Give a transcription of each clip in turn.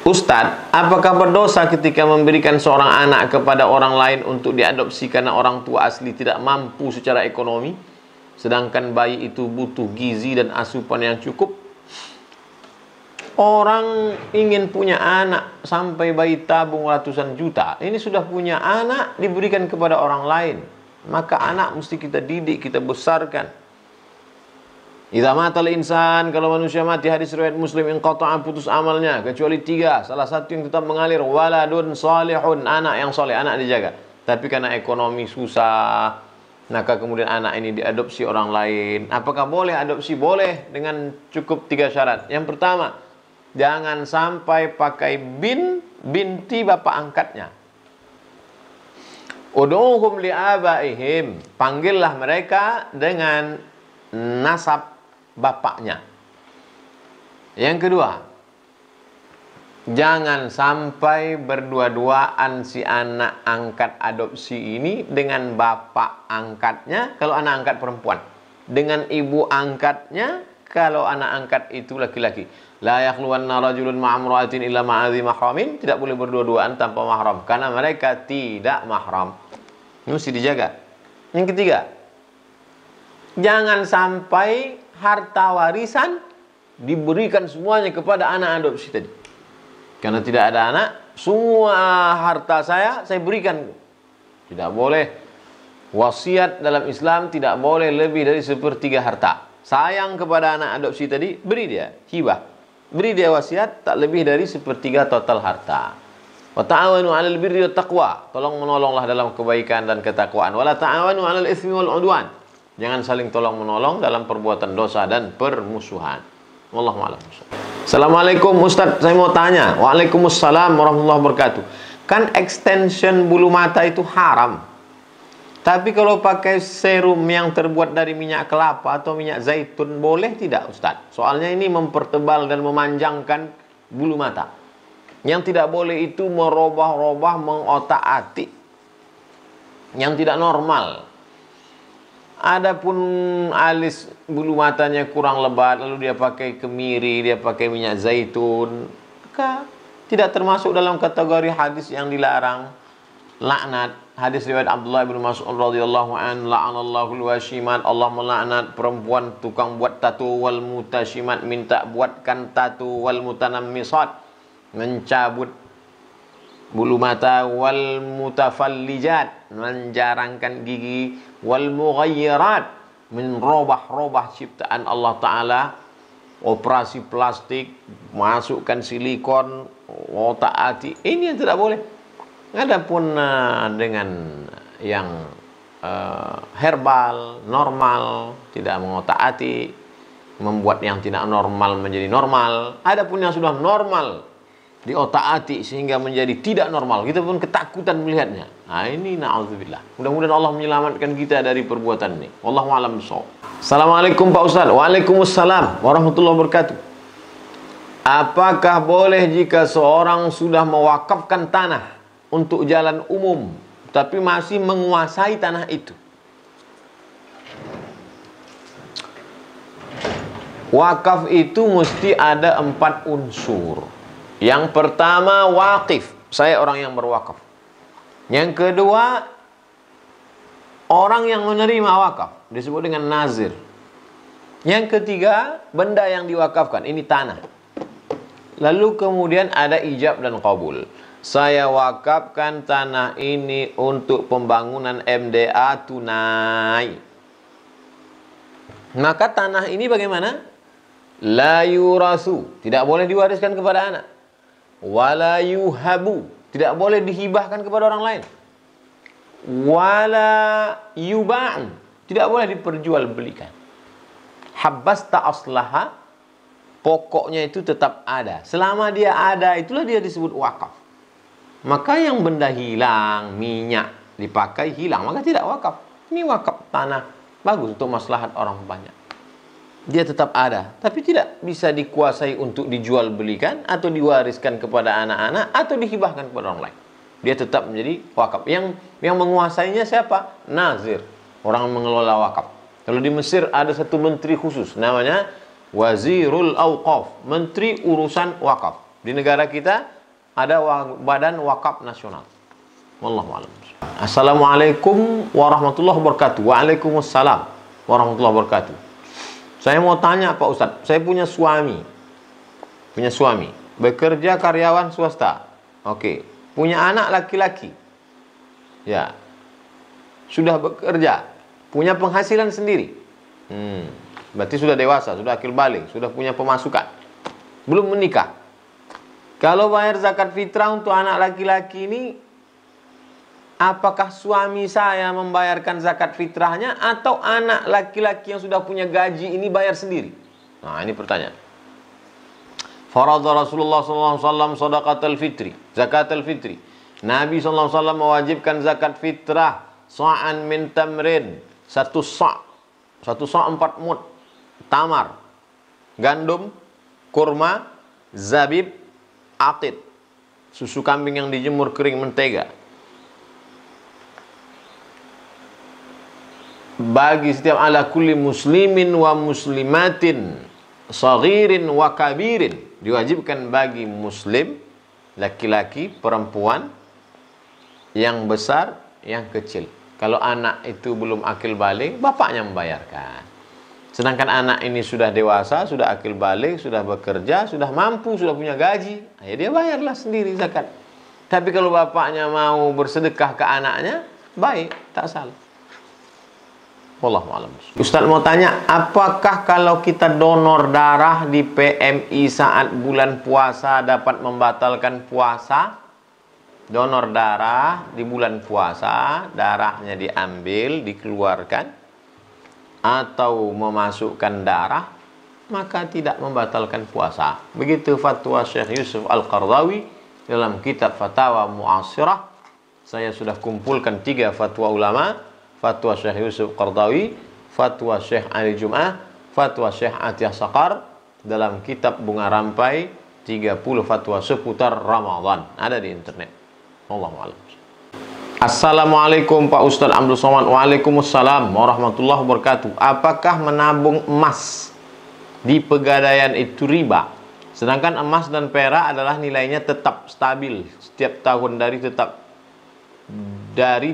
Ustadz, apakah berdosa ketika memberikan seorang anak kepada orang lain untuk diadopsi karena orang tua asli tidak mampu secara ekonomi, sedangkan bayi itu butuh gizi dan asupan yang cukup? Orang ingin punya anak sampai bayi tabung ratusan juta, ini sudah punya anak diberikan kepada orang lain, maka anak mesti kita didik, kita besarkan. Idza matal insan, kalau manusia mati, hadis riwayat Muslim, inqata'a, putus amalnya kecuali 3. Salah satu yang tetap mengalir, waladun salihun, anak yang soleh, anak dijaga. Tapi karena ekonomi susah, maka kemudian anak ini diadopsi orang lain. Apakah boleh adopsi? Boleh, dengan cukup 3 syarat. Yang pertama, jangan sampai pakai binti bapak angkatnya. Ud'uhum li'abaihim, panggillah mereka dengan nasab bapaknya. Yang kedua, jangan sampai berdua-duaan si anak angkat adopsi ini dengan bapak angkatnya kalau anak angkat perempuan, dengan ibu angkatnya kalau anak angkat itu laki-laki. La yakhluwanna rajulun ma'amra'atin illa ma'adhi mahramin, tidak boleh berdua-duaan tanpa mahram karena mereka tidak mahram. Ini mesti dijaga. Yang ketiga, jangan sampai harta warisan diberikan semuanya kepada anak adopsi tadi. Karena tidak ada anak, semua harta saya berikan. Tidak boleh. Wasiat dalam Islam tidak boleh lebih dari 1/3 harta. Sayang kepada anak adopsi tadi, beri dia hibah. Beri dia wasiat tak lebih dari 1/3 total harta. Wa ta'awanu 'alal birri wat taqwa. Tolong menolonglah dalam kebaikan dan ketakwaan. Wa la ta'awanu 'alal itsmi wal 'udwan. Jangan saling tolong menolong dalam perbuatan dosa dan permusuhan. Wallahu a'lam. Assalamualaikum Ustadz, saya mau tanya. Waalaikumsalam warahmatullahi wabarakatuh. Kan extension bulu mata itu haram. Tapi kalau pakai serum yang terbuat dari minyak kelapa atau minyak zaitun boleh tidak Ustadz? Soalnya ini mempertebal dan memanjangkan bulu mata. Yang tidak boleh itu merubah-rubah, mengotak-atik yang tidak normal. Adapun alis bulu matanya kurang lebat, lalu dia pakai kemiri, dia pakai minyak zaitun, maka tidak termasuk dalam kategori hadis yang dilarang. Laknat, hadis riwayat Abdullah bin Mas'ud radhiyallahu an, la'anallahu al-washimat, Allah melaknat perempuan tukang buat tato, wal mutashimat, minta buatkan tato, wal mutanammisat, mencabut bulu mata, wal mutafallijat, menjarangkan gigi, wal mughayyirat, merubah-rubah ciptaan Allah Ta'ala, operasi plastik, masukkan silikon, otak-atik, ini yang tidak boleh. Adapun dengan yang herbal, normal, tidak mengotak-atik, membuat yang tidak normal menjadi normal. Adapun yang sudah normal diotak-atik sehingga menjadi tidak normal, kita pun ketakutan melihatnya. Nah ini na'udzubillah. Mudah-mudahan Allah menyelamatkan kita dari perbuatan ini. Wallahu a'lam bishawab. Assalamualaikum Pak Ustaz. Waalaikumsalam warahmatullahi wabarakatuh. Apakah boleh jika seorang sudah mewakafkan tanah untuk jalan umum tapi masih menguasai tanah itu? Wakaf itu mesti ada 4 unsur. Yang pertama waqif, saya orang yang berwakaf. Yang kedua, orang yang menerima wakaf, disebut dengan nazir. Yang ketiga, benda yang diwakafkan, ini tanah. Lalu kemudian ada ijab dan qabul. Saya wakafkan tanah ini untuk pembangunan MDA tunai. Maka tanah ini bagaimana? La yurasu, tidak boleh diwariskan kepada anak. Wala yuhabu, tidak boleh dihibahkan kepada orang lain. Wala yuba'an, tidak boleh diperjualbelikan. Habbasta aslaha, pokoknya itu tetap ada. Selama dia ada, itulah dia disebut wakaf. Maka yang benda hilang, minyak dipakai hilang, maka tidak wakaf. Ini wakaf tanah, bagus untuk maslahat orang banyak. Dia tetap ada, tapi tidak bisa dikuasai untuk dijual belikan atau diwariskan kepada anak-anak atau dihibahkan kepada orang lain. Dia tetap menjadi wakaf. Yang menguasainya siapa? Nazir, orang mengelola wakaf. Kalau di Mesir ada satu menteri khusus, namanya Wazirul Awqaf, menteri urusan wakaf. Di negara kita ada badan wakaf nasional. Wallahu a'lam. Assalamualaikum warahmatullahi wabarakatuh. Waalaikumsalam warahmatullahi wabarakatuh. Saya mau tanya Pak Ustadz, saya punya suami, bekerja karyawan swasta. Oke, punya anak laki-laki. Ya, sudah bekerja, punya penghasilan sendiri. Berarti sudah dewasa, sudah akil balik, sudah punya pemasukan. Belum menikah. Kalau bayar zakat fitrah untuk anak laki-laki ini, apakah suami saya membayarkan zakat fitrahnya atau anak laki-laki yang sudah punya gaji ini bayar sendiri? Nah, ini pertanyaan. Faradha Rasulullah SAW sadaqatul fitri, zakatul fitri. Nabi SAW mewajibkan zakat fitrah sa'an min tamrin, satu sa' 4 mud tamar, gandum, kurma, zabib, aqid, susu kambing yang dijemur kering, mentega. Bagi setiap ala kulli muslimin wa muslimatin saghirin wa kabirin, diwajibkan bagi muslim laki-laki, perempuan, yang besar, yang kecil. Kalau anak itu belum akil balik, bapaknya membayarkan. Sedangkan anak ini sudah dewasa, sudah akil balik, sudah bekerja, sudah mampu, sudah punya gaji, ya dia bayarlah sendiri zakat. Tapi kalau bapaknya mau bersedekah ke anaknya, baik, tak salah. Wallahu a'lam. Ustaz mau tanya, apakah kalau kita donor darah di PMI saat bulan puasa dapat membatalkan puasa? Donor darah di bulan puasa, darahnya diambil, dikeluarkan, atau memasukkan darah, maka tidak membatalkan puasa. Begitu fatwa Syekh Yusuf Al-Qardawi dalam kitab Fatawa Mu'asirah. Saya sudah kumpulkan 3 fatwa ulama: fatwa Syekh Yusuf Qardawi, fatwa Syekh Ali Jum'ah, fatwa Syekh Atiyah Saqar dalam kitab Bunga Rampai 30 fatwa seputar Ramadan. Ada di internet. Wallahu a'lam. Assalamualaikum Pak Ustadz Abdul Somad. Waalaikumsalam warahmatullahi wabarakatuh. Apakah menabung emas di pegadaian itu riba? Sedangkan emas dan perak adalah nilainya tetap stabil setiap tahun dari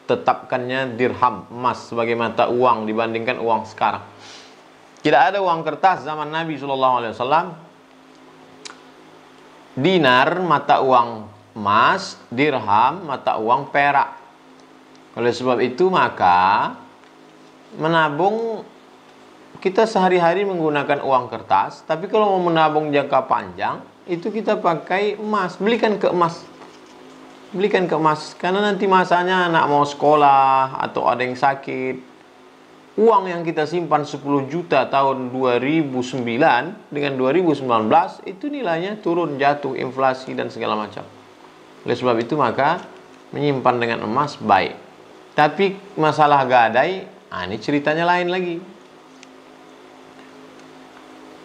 tetapkannya dirham, emas sebagai mata uang dibandingkan uang sekarang. Tidak ada uang kertas zaman Nabi SAW. Dinar mata uang emas, dirham mata uang perak. Oleh sebab itu maka menabung, kita sehari-hari menggunakan uang kertas, tapi kalau mau menabung jangka panjang itu kita pakai emas. Belikan ke emas, karena nanti masanya anak mau sekolah atau ada yang sakit, uang yang kita simpan 10 juta tahun 2009 dengan 2019 itu nilainya turun, jatuh, inflasi dan segala macam. Oleh sebab itu maka menyimpan dengan emas baik. Tapi masalah gadai, ini ceritanya lain lagi.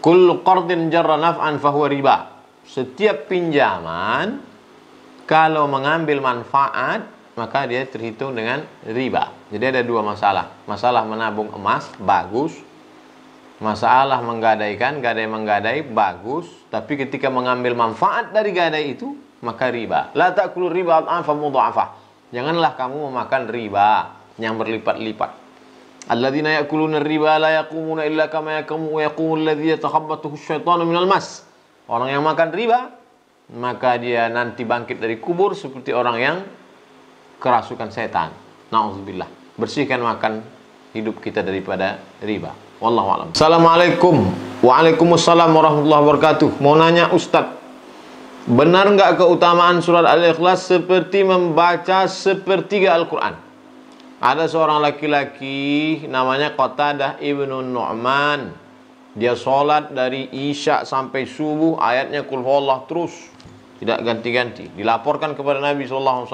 Kullu qardin jarra naf'an fahuwa riba. Setiap pinjaman kalau mengambil manfaat, maka dia terhitung dengan riba. Jadi ada 2 masalah. Masalah menabung emas, bagus. Masalah menggadaikan, gadai-menggadai, bagus. Tapi ketika mengambil manfaat dari gadai itu, maka riba. La ta'kulu riba ad'afan mudha'afah. Janganlah kamu memakan riba yang berlipat-lipat. Alladzina ya'kuluna riba la yaqumuna illa kama yaqumu alladzi yatakhabbathu asyaitanu minal mas. Orang yang makan riba, maka dia nanti bangkit dari kubur seperti orang yang kerasukan setan. Nauzubillah. Bersihkan makan hidup kita daripada riba. Wallahu a'lam. Assalamualaikum. Waalaikumsalam warahmatullahi wabarakatuh. Mau nanya Ustadz, benar nggak keutamaan surat Al-Ikhlas seperti membaca sepertiga Al-Quran? Ada seorang laki-laki namanya Qatadah ibnu Nu'man. Dia sholat dari Isya sampai subuh, ayatnya Qul huwallah terus, tidak ganti-ganti. Dilaporkan kepada Nabi SAW.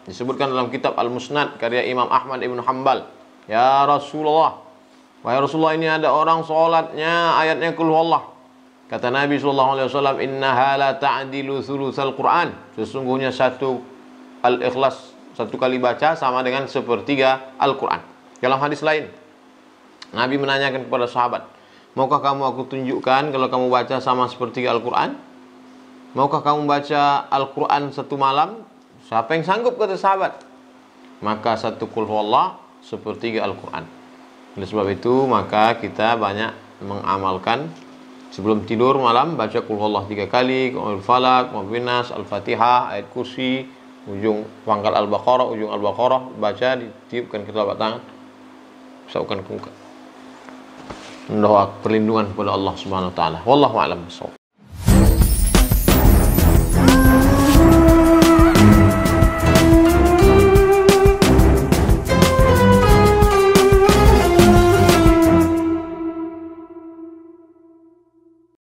Disebutkan dalam kitab Al-Musnad karya Imam Ahmad ibnu Hanbal. Ya Rasulullah, wahai Rasulullah, ini ada orang sholatnya ayatnya Qul huwallah. Kata Nabi SAW, innaha la ta'dilu thulutsal Qur'an. Sesungguhnya satu Al-Ikhlas, satu kali baca sama dengan sepertiga Al-Quran. Dalam hadis lain, Nabi menanyakan kepada sahabat, maukah kamu aku tunjukkan kalau kamu baca sama sepertiga Al-Quran? Maukah kamu baca Al-Quran satu malam? Siapa yang sanggup, kata sahabat? Maka satu qul huwallah sepertiga Al-Quran. Oleh sebab itu maka kita banyak mengamalkan sebelum tidur malam baca qul huwallah 3 kali, Al-Falaq, Al-Nas, Al-Fatihah, ayat kursi, ujung pangkal Al-Baqarah, ujung Al-Baqarah, baca, ditiupkan ke telapak tangan, usapkan ke muka. Mendoa perlindungan kepada Allah Subhanahu wa taala. Wallahu a'lam bishawab.